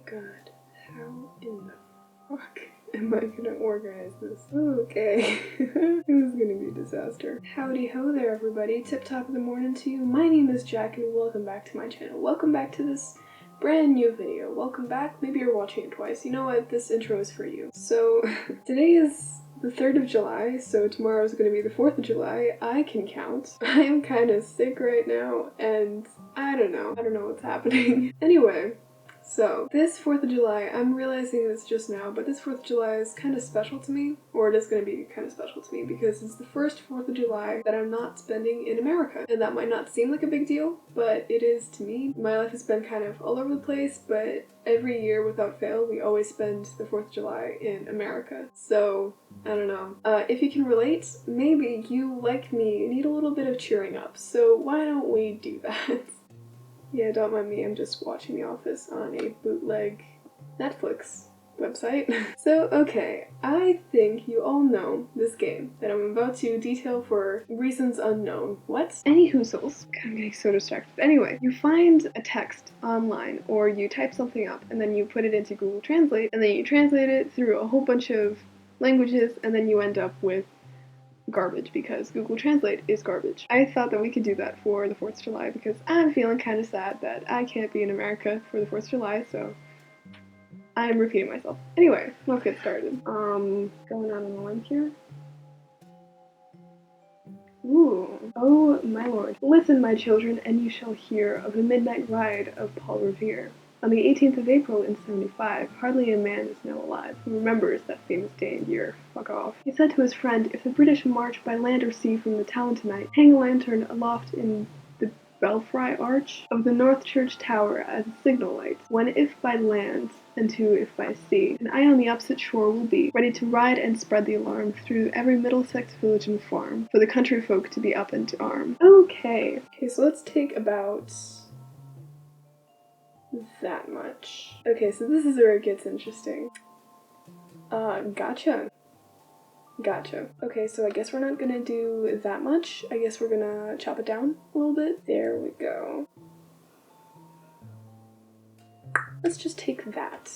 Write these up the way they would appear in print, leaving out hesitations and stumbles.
god, how in the fuck am I gonna organize this? Okay, this is gonna be a disaster. Howdy ho there everybody, tip top of the morning to you. My name is Jack and welcome back to my channel. Welcome back to this brand new video. Welcome back, maybe you're watching it twice. You know what, this intro is for you. So, today is the 3rd of July, so tomorrow is going to be the 4th of July. I can count. I am kind of sick right now, and I don't know what's happening. Anyway, so this 4th of July, I'm realizing this just now, but this 4th of July is kind of special to me, or it is going to be kind of special to me, because it's the first 4th of July that I'm not spending in America. And that might not seem like a big deal, but it is to me. My life has been kind of all over the place, but every year without fail, we always spend the 4th of July in America. So, I don't know. If you can relate, maybe you, like me, need a little bit of cheering up, so why don't we do that? Yeah, don't mind me, I'm just watching The Office on a bootleg Netflix website. So, okay, I think you all know this game that I'm about to detail for reasons unknown. What? Any hoozles. I'm getting so distracted. Anyway, you find a text online, or you type something up, and then you put it into Google Translate, and then you translate it through a whole bunch of languages, and then you end up with garbage, because Google Translate is garbage. I thought that we could do that for the 4th of July because I'm feeling kind of sad that I can't be in America for the 4th of July, so I'm repeating myself. Anyway, let's get started. Going on a limb here. Ooh. Oh my lord. Listen, my children, and you shall hear of the midnight ride of Paul Revere. On the 18th of April in 75, hardly a man is now alive who remembers that famous day and year. Fuck off. He said to his friend, if the British march by land or sea from the town tonight, hang a lantern aloft in the belfry arch of the North Church Tower as a signal light. 1 if by land, and 2 if by sea. And I on the opposite shore will be, ready to ride and spread the alarm through every Middlesex village and farm, for the country folk to be up and to arm. Okay, so let's take about that much. Okay, so this is where it gets interesting. Gotcha. Okay, so I guess we're not gonna do that much. I guess we're gonna chop it down a little bit. There we go. Let's just take that.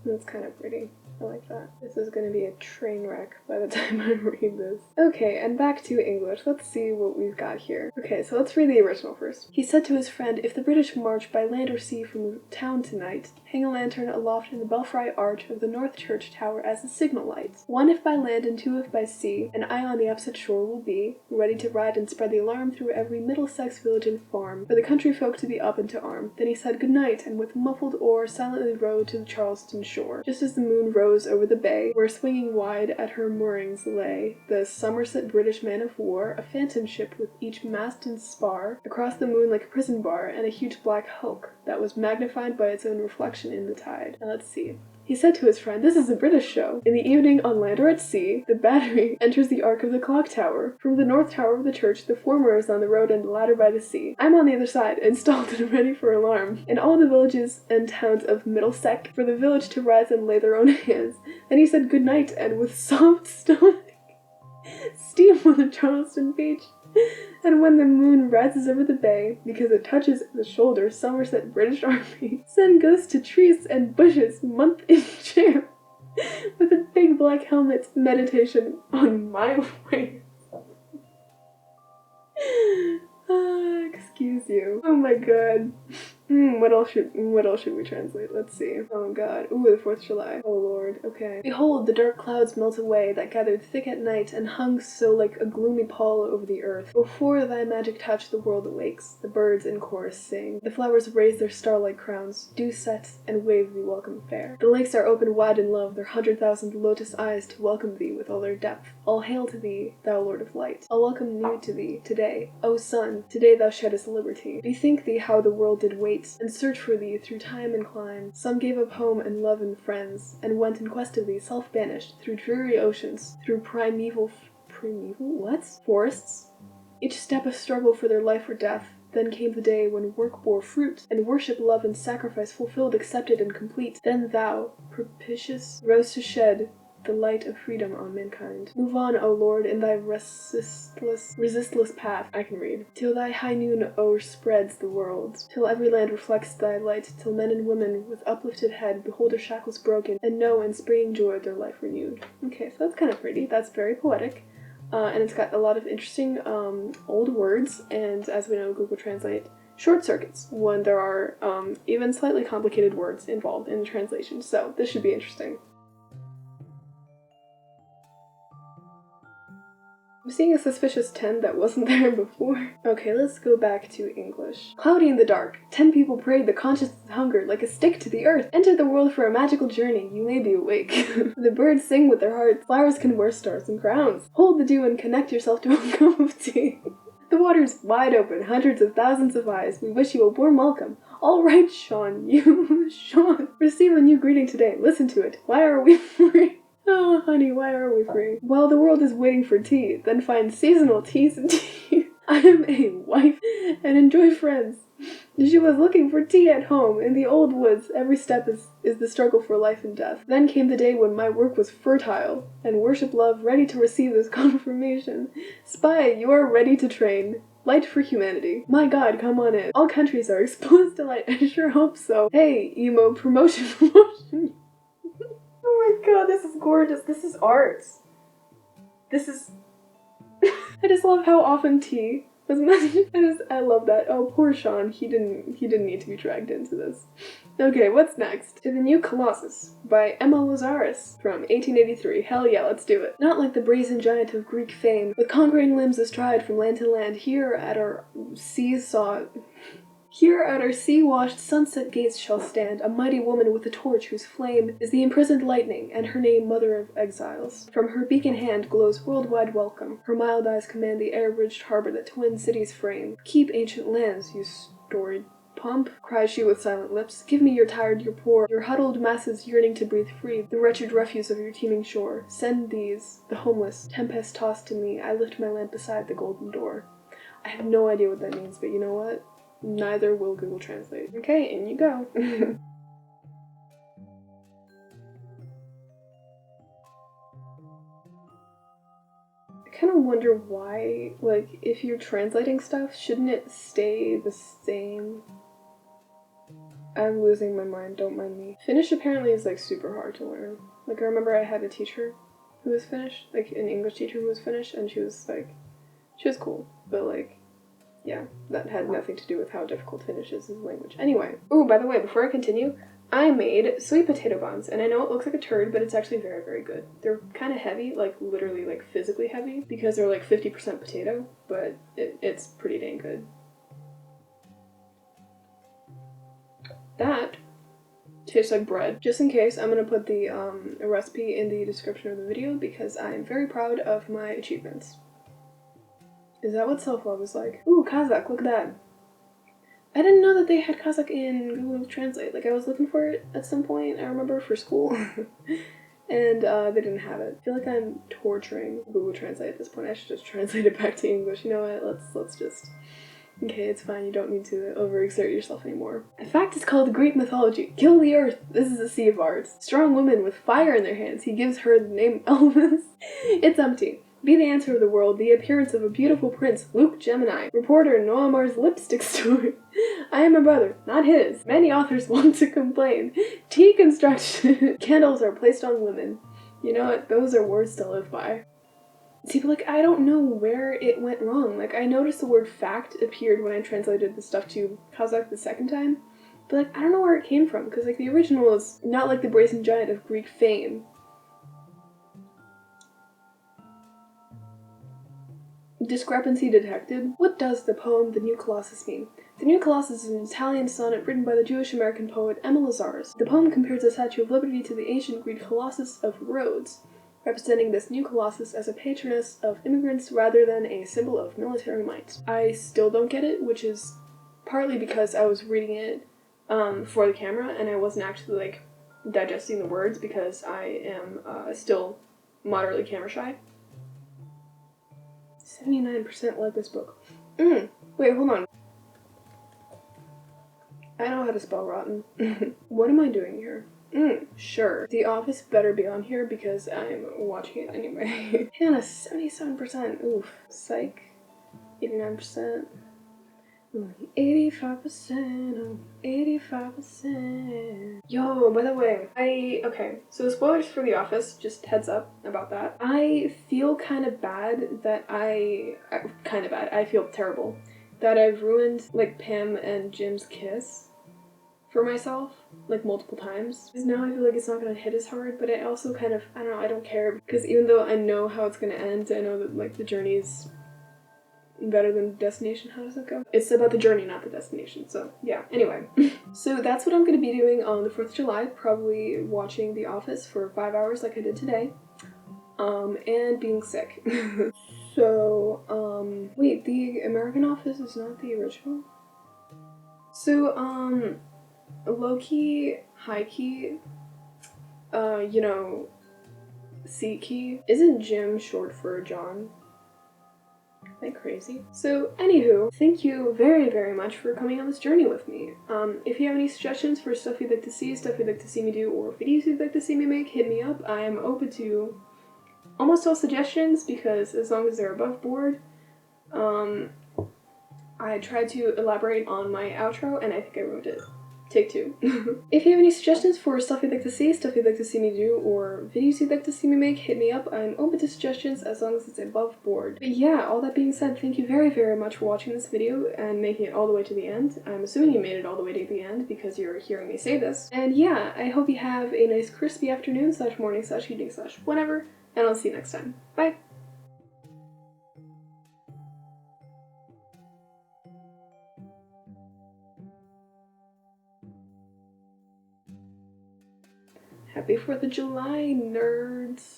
That's kind of pretty. I like that. This is gonna be a train wreck by the time I read this. Okay, and back to English. Let's see what we've got here. Okay, so let's read the original first. He said to his friend, if the British march by land or sea from the town tonight, hang a lantern aloft in the belfry arch of the North Church Tower as a signal light. 1 if by land and 2 if by sea, and I on the opposite shore will be, ready to ride and spread the alarm through every Middlesex village and farm, for the country folk to be up and to arm. Then he said good night, and with muffled oar silently rowed to the Charleston shore. Just as the moon rose over the bay, where swinging wide at her moorings lay the Somerset British man of war, a phantom ship with each mast and spar, across the moon like a prison bar, and a huge black hulk that was magnified by its own reflection in the tide. Now let's see. He said to his friend, this is a British show. In the evening, on land or at sea, the battery enters the arc of the clock tower. From the north tower of the church, the former is on the road and the latter by the sea. I'm on the other side, installed and ready for alarm. In all the villages and towns of Middlesex, for the village to rise and lay their own hands. Then he said good night, and with soft stomach, steam on the Charleston beach. And when the moon rises over the bay, because it touches the shoulder Somerset British Army, sun goes to trees and bushes, month in June, with a big black helmet, meditation on my way. Excuse you. Oh my god. What else should we translate? Let's see. Oh god. Ooh, the 4th of July. Oh lord. Okay. Behold, the dark clouds melt away that gathered thick at night and hung so like a gloomy pall over the earth. Before thy magic touch the world awakes. The birds in chorus sing. The flowers raise their starlight crowns, dew set, and wave thee welcome fair. The lakes are open wide in love, their 100,000 lotus eyes to welcome thee with all their depth. All hail to thee, thou Lord of light. All welcome new to thee, today. O sun, today thou sheddest liberty. Bethink thee how the world did wait and search for thee through time and clime. Some gave up home and love and friends, and went in quest of thee, self-banished, through dreary oceans, through primeval forests. Each step a struggle for their life or death. Then came the day when work bore fruit, and worship, love, and sacrifice fulfilled, accepted, and complete. Then thou, propitious, rose to shed the light of freedom on mankind. Move on, O Lord, in thy resistless path, I can read, till thy high noon o'erspreads the world, till every land reflects thy light, till men and women with uplifted head behold their shackles broken, and know in springing joy their life renewed. Okay, so that's kind of pretty. That's very poetic. And it's got a lot of interesting old words, and as we know, Google Translate short circuits when there are even slightly complicated words involved in the translation, so this should be interesting. I'm seeing a suspicious 10 that wasn't there before. Okay, let's go back to English. Cloudy in the dark. 10 people prayed the conscience hungered like a stick to the earth. Enter the world for a magical journey. You may be awake. The birds sing with their hearts. Flowers can wear stars and crowns. Hold the dew and connect yourself to a cup of tea. The water's wide open. Hundreds of thousands of eyes. We wish you a warm welcome. All right, Sean. Sean. Receive a new greeting today. Listen to it. Why are we free? Oh, honey, why are we free? Well, the world is waiting for tea, then find seasonal teas and tea. I am a wife and enjoy friends. She was looking for tea at home in the old woods. Every step is the struggle for life and death. Then came the day when my work was fertile, and worship love ready to receive this confirmation. Spy, you are ready to train. Light for humanity. My God, come on in. All countries are exposed to light. I sure hope so. Hey, emo, promotion. Oh my god, this is gorgeous. This is art. This is... I just love how often tea was mentioned. I love that. Oh, poor Sean. He didn't need to be dragged into this. Okay, what's next? To the New Colossus by Emma Lazarus from 1883. Hell yeah, let's do it. Not like the brazen giant of Greek fame, with conquering limbs astride from land to land, here at our sea-washed sunset gates shall stand a mighty woman with a torch whose flame is the imprisoned lightning, and her name Mother of Exiles. From her beacon hand glows worldwide welcome. Her mild eyes command the air-bridged harbor that twin cities frame. Keep ancient lands, you storied pump, cries she with silent lips. Give me your tired, your poor, your huddled masses yearning to breathe free, the wretched refuse of your teeming shore. Send these, the homeless, tempest-tossed to me. I lift my lamp beside the golden door. I have no idea what that means, but you know what? Neither will Google Translate. Okay, in you go. I kind of wonder why, like, if you're translating stuff, shouldn't it stay the same? I'm losing my mind, don't mind me. Finnish apparently is, like, super hard to learn. Like, I remember I had a teacher who was Finnish, like, an English teacher who was Finnish, and she was cool, but, like, yeah, that had nothing to do with how difficult Finnish is as a language. Anyway. Ooh, by the way, before I continue, I made sweet potato buns, and I know it looks like a turd, but it's actually very, very good. They're kind of heavy, like, literally, like, physically heavy, because they're, like, 50% potato, but it's pretty dang good. That tastes like bread. Just in case, I'm gonna put the recipe in the description of the video, because I'm very proud of my achievements. Is that what self-love is like? Ooh, Kazakh, look at that. I didn't know that they had Kazakh in Google Translate. Like, I was looking for it at some point, I remember, for school. And they didn't have it. I feel like I'm torturing Google Translate at this point. I should just translate it back to English. You know what? Let's just... Okay, it's fine. You don't need to overexert yourself anymore. The fact is called Greek mythology. Kill the earth. This is a sea of arts. Strong women with fire in their hands. He gives her the name Elvis. It's empty. Be the answer of the world, the appearance of a beautiful prince, Luke Gemini. Reporter Noah Mars lipstick story. I am a brother, not his. Many authors want to complain. Tea construction. Candles are placed on women. You know what? Those are words to live by. See, but, like, I don't know where it went wrong. Like, I noticed the word fact appeared when I translated the stuff to Kazakh the second time. But, like, I don't know where it came from. Because, like, the original is not like the brazen giant of Greek fame. Discrepancy detected. What does the poem The New Colossus mean? The New Colossus is an Italian sonnet written by the Jewish-American poet Emma Lazarus. The poem compares the Statue of Liberty to the ancient Greek Colossus of Rhodes, representing this new Colossus as a patroness of immigrants rather than a symbol of military might. I still don't get it, which is partly because I was reading it for the camera and I wasn't actually, like, digesting the words because I am still moderately camera shy. 79% like this book. Wait, hold on. I know how to spell rotten. What am I doing here? Sure. The Office better be on here because I'm watching it anyway. Hannah, 77%. Oof. Psych. 89%. 85%. 85%. Yo, by the way, okay, so spoilers for The Office, just heads up about that. I feel kind of bad that I feel terrible that I've ruined, like, Pam and Jim's kiss for myself, like, multiple times. Because now I feel like it's not gonna hit as hard, but I also kind of, I don't know, I don't care. Because even though I know how it's gonna end, I know that, like, the journey's better than the destination. How does it go? It's about the journey, not the destination. So yeah, anyway. So that's what I'm gonna be doing on the 4th of July, probably watching The Office for 5 hours like I did today. And being sick. So, wait, the American Office is not the original? So, low-key, high-key, you know, C-key. Isn't Jim short for John? Am I crazy? So, anywho, thank you very, very much for coming on this journey with me. If you have any suggestions for stuff you'd like to see, stuff you'd like to see me do, or videos you'd like to see me make, hit me up. I am open to almost all suggestions because as long as they're above board. I tried to elaborate on my outro and I think I ruined it. Take 2. If you have any suggestions for stuff you'd like to see, stuff you'd like to see me do, or videos you'd like to see me make, hit me up. I'm open to suggestions as long as it's above board. But yeah, all that being said, thank you very, very much for watching this video and making it all the way to the end. I'm assuming you made it all the way to the end because you're hearing me say this. And yeah, I hope you have a nice crispy afternoon / morning / evening / whatever, and I'll see you next time. Bye! Happy 4th of July, nerds!